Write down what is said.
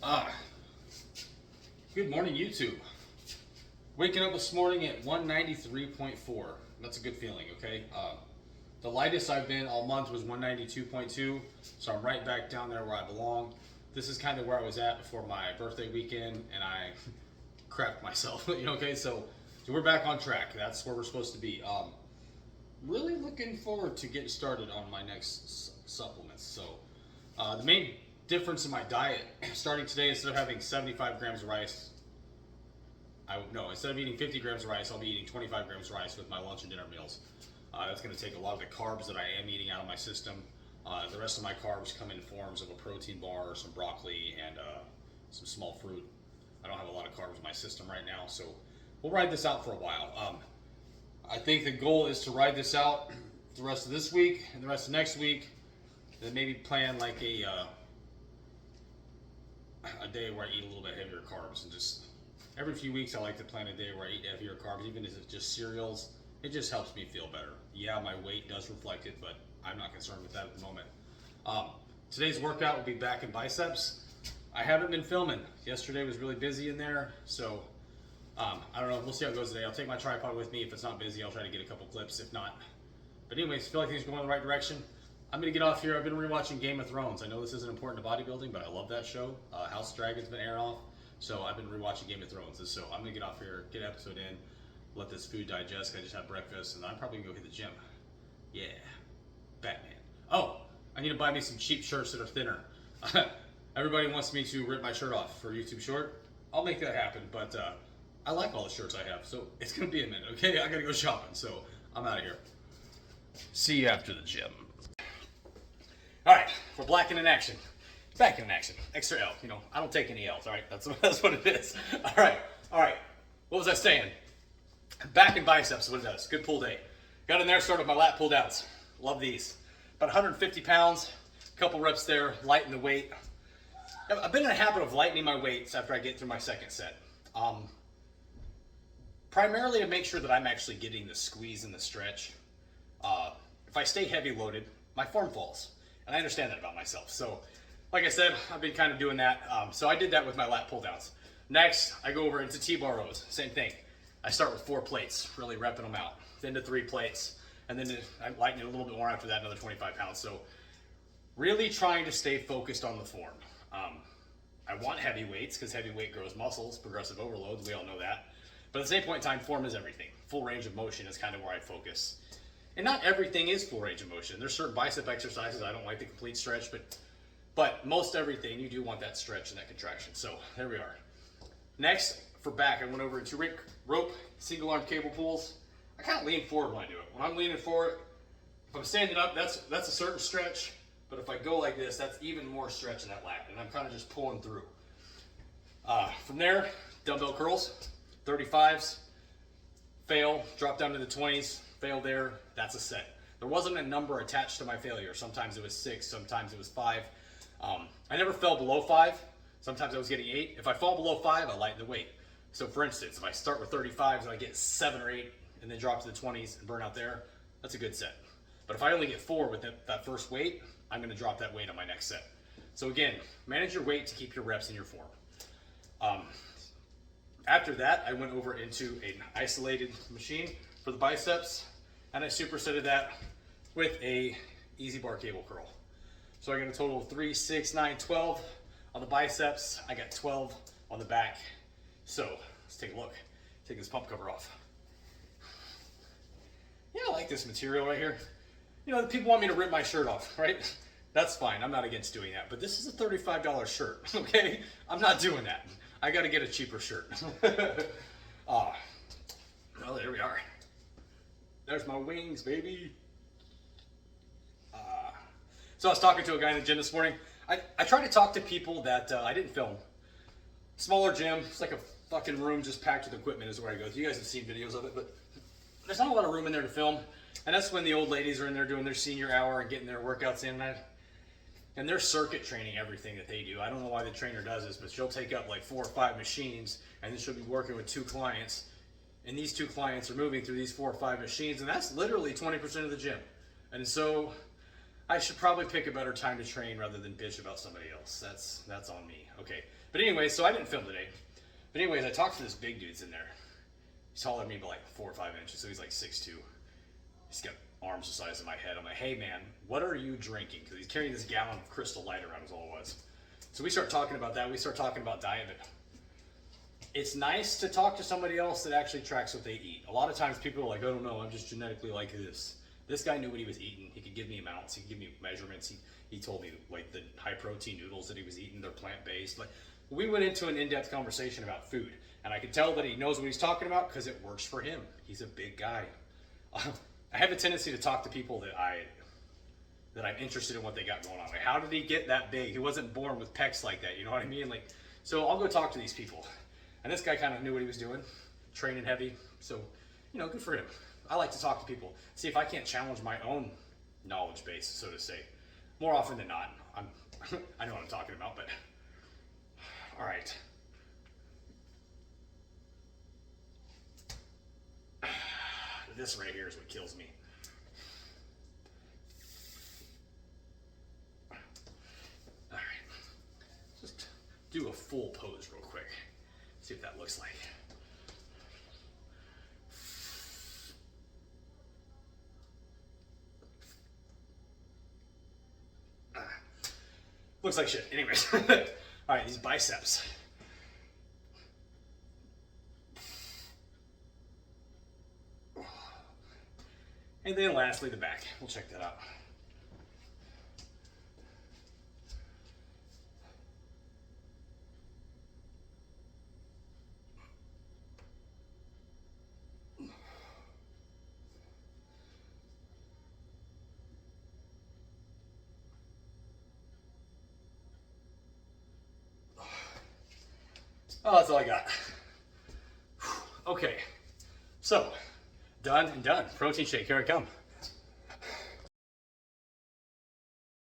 Ah, good morning, YouTube. Waking up this morning at 193.4. That's a good feeling, okay? The lightest I've been all month was 192.2, so I'm right back down there where I belong. This is kind of where I was at before my birthday weekend, and I crapped myself. Okay? So we're back on track. That's where we're supposed to be. Really looking forward to getting started on my next supplements. So the main difference in my diet, starting today, instead of having 75 grams of rice, instead of eating 50 grams of rice, I'll be eating 25 grams of rice with my lunch and dinner meals. That's going to take a lot of the carbs that I am eating out of my system. The rest of my carbs come in forms of a protein bar, some broccoli, and some small fruit. I don't have a lot of carbs in my system right now, so we'll ride this out for a while. I think the goal is to ride this out the rest of this week and the rest of next week, and then maybe plan like a day where I eat a little bit heavier carbs, and just every few weeks I like to plan a day where I eat heavier carbs, even if it's just cereals. It just helps me feel better. Yeah, my weight does reflect it, but I'm not concerned with that at the moment. Today's workout will be back in biceps. I haven't been filming. Yesterday was really busy in there, so I don't know. We'll see how it goes today. I'll take my tripod with me. If it's not busy, I'll try to get a couple clips. If not, but anyways, I feel like things are going in the right direction. I'm gonna get off here. I've been rewatching Game of Thrones. I know this isn't important to bodybuilding, but I love that show. House of Dragon's been airing off, so I've been rewatching Game of Thrones. So I'm gonna get off here, get an episode in, let this food digest. I just had breakfast, and I'm probably gonna go hit the gym. Yeah, Batman. Oh, I need to buy me some cheap shirts that are thinner. Everybody wants me to rip my shirt off for YouTube short. I'll make that happen, but I like all the shirts I have, so it's gonna be a minute. Okay, I gotta go shopping, so I'm out of here. See you after the gym. All right, we're back in action. Back in action. Extra L. I don't take any L's. All right, that's what it is. All right. What was I saying? Back in biceps. What it does? Good pull day. Got in there. Started my lat pull downs. Love these. About 150 pounds. A couple reps there. Lighten the weight. I've been in a habit of lightening my weights after I get through my second set. Primarily to make sure that I'm actually getting the squeeze and the stretch. If I stay heavy loaded, my form falls. And I understand that about myself. So, like I said, I've been kind of doing that. So I did that with my lat pull downs. Next, I go over into T-bar rows. Same thing. I start with 4 plates, really repping them out. Then to 3 plates. And then I lighten it a little bit more after that, another 25 pounds. So really trying to stay focused on the form. I want heavy weights because heavy weight grows muscles, progressive overloads. We all know that. But at the same point in time, form is everything. Full range of motion is kind of where I focus. And not everything is full range of motion. There's certain bicep exercises I don't like the complete stretch, but most everything you do want that stretch and that contraction. So there we are. Next, for back, I went over into rope, single arm cable pulls. I kind of lean forward when I do it. When I'm leaning forward, if I'm standing up, that's a certain stretch. But if I go like this, that's even more stretch in that lat, and I'm kind of just pulling through. From there, dumbbell curls, 35s, fail, drop down to the 20s. Fail there, that's a set. There wasn't a number attached to my failure. Sometimes it was 6, sometimes it was 5. I never fell below 5. Sometimes I was getting 8. If I fall below 5, I lighten the weight. So for instance, if I start with 35s and I get 7 or 8 and then drop to the 20s and burn out there, that's a good set. But if I only get 4 with that first weight, I'm gonna drop that weight on my next set. So again, manage your weight to keep your reps in your form. After that, I went over into an isolated machine for the biceps, and I supersetted that with a easy bar cable curl. So I got a total of 3, 6, 9, 12 on the biceps. I got 12 on the back. So let's take a look. Take this pump cover off. Yeah, I like this material right here. People want me to rip my shirt off, right? That's fine. I'm not against doing that. But this is a $35 shirt, okay? I'm not doing that. I got to get a cheaper shirt. Well, there we are. There's my wings, baby. So I was talking to a guy in the gym this morning. I try to talk to people that I didn't film. Smaller gym. It's like a fucking room just packed with equipment is where I go. You guys have seen videos of it, but there's not a lot of room in there to film. And that's when the old ladies are in there doing their senior hour and getting their workouts in. And they're circuit training everything that they do. I don't know why the trainer does this, but she'll take up like 4 or 5 machines, and then she'll be working with 2 clients. And these 2 clients are moving through these 4 or 5 machines, and that's literally 20% of the gym. And so I should probably pick a better time to train rather than bitch about somebody else. That's on me. Okay. But anyway, so I didn't film today. But anyways, I talked to this big dude's in there. He's taller than me by like 4 or 5 inches, so he's like 6'2". He's got arms the size of my head. I'm like, hey man, what are you drinking? Because he's carrying this gallon of Crystal Light around is all it was. So we start talking about that. We start talking about diet. But it's nice to talk to somebody else that actually tracks what they eat. A lot of times people are like, I don't know, I'm just genetically like this. This guy knew what he was eating. He could give me amounts. He could give me measurements. He told me like the high protein noodles that he was eating, they're plant-based. Like we went into an in-depth conversation about food, and I could tell that he knows what he's talking about because it works for him. He's a big guy. I have a tendency to talk to people that I'm interested in what they got going on. Like, how did he get that big? He wasn't born with pecs like that. You know what I mean? Like, so I'll go talk to these people, and this guy kind of knew what he was doing, training heavy. So, good for him. I like to talk to people, see if I can't challenge my own knowledge base, so to say. More often than not, I know what I'm talking about, but all right. This right here is what kills me. All right, just do a full pose real quick. See what that looks like. Looks like shit. Anyways. All right, these biceps. And then lastly, the back. We'll check that out. Oh, that's all I got. Okay, so done and done. Protein shake, here I come.